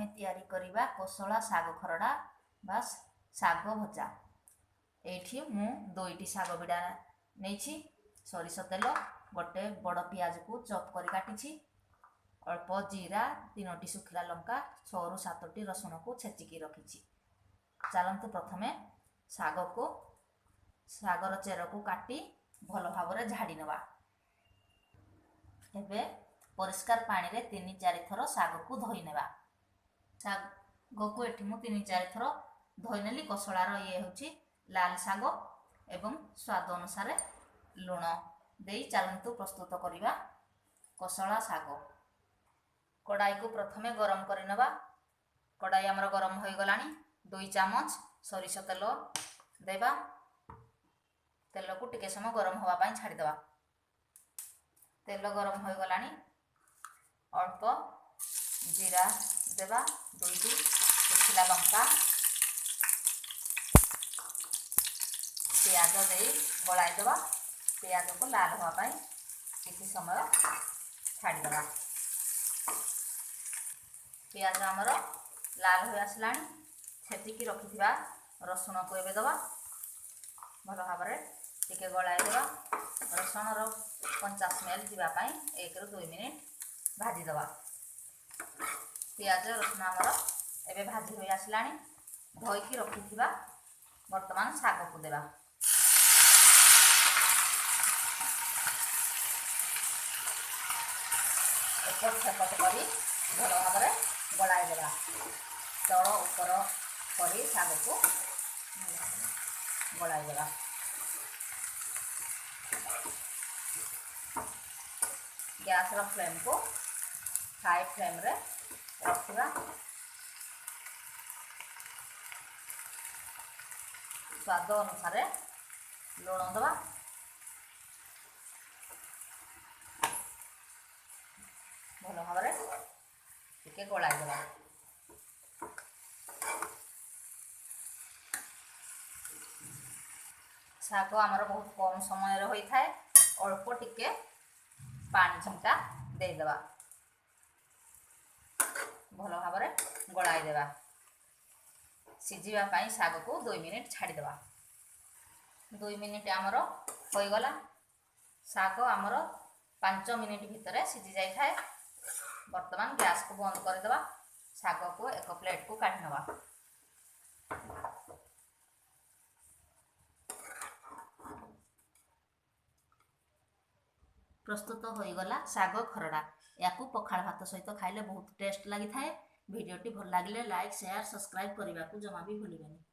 आमे तैयारी करिबा कोसला साग खरडा बा साग भजा। एठी मु 2टी साग बिडा नेछि, सरिष तेल, गोटे बड़ पियाज को चॉप करि काटिछि, अल्प जीरा, 3टी सुखिला लंका, 6 रु 7टी रसुण को छेचिकी रखिछि। चलंतु प्रथमे सागर चेर को काटी भल भाव झाड़ी नवा। एबे परिष्कार पानी रे 3-4 थर साग को धोई नेबा। साग को एठी मु 3-4 थर धोई नेली। कोसलार ये होची लाल साग एवं स्वाद अनुसार लुण देई चलंतु प्रस्तुत करिबा कोसला साग। कड़ाई को प्रथमे गरम करि नेबा। कड़ाई हमर गरम होई गलानी। 2 चामच सरिष तेल देबा। तेल को टिके समय गरम होवा पाई छाड़ी देबा। तेल गरम हो गलानी। अल्प जीरा देबा, 2टी सुखिला लंका, पियाज दे गलाई देबा। पियाज को लाल होवा पाई किसी समय छाड़ी देबा। पियाज हमर लाल हो आसलानी। छेचिकी रखिथिबा रसुण को एबे देबा। भल भाव टिके गलाई देबा। रसुण रो कंचा स्मेल जीवा पाई 1 ରୁ 2 मिनिट भाजी देबा। पियाज रसुण हमर एबे भाजी होई आसलानी। धोईकी रखिथिबा वर्तमान साग को देबा। एपट सेपट करी भल भाव गलाई देबा। तल ऊपर करी साग को गलाई देबा। गैस रो फ्लेम को हाई फ्लेम रे रखिबा। स्वाद अनुसार लुण देबा। भल भाव टिके गलाई देबा। साग आमर बहुत कम समय रे होई थाए। अल्प टिके पानी झंटा दे देबा। भल भाव गलाई देबा। सिझिबा पाई साग को 2 मिनिट छाड़ी देबा। 2 मिनिट आमर होई गला। साग आमर 5 मिनिट भितर सिझी जाई थाए। वर्तमान गैस को बंद कर देबा। साग को एक प्लेट को काढी नबा। प्रस्तुत हो गला साग खरडा। याकू पखाल भात सहित खाइले बहुत टेस्ट लगी थाए। वीडियोटी भल लागिले लाइक शेयर सब्सक्राइब करने को जमा भी भूलिबेनी।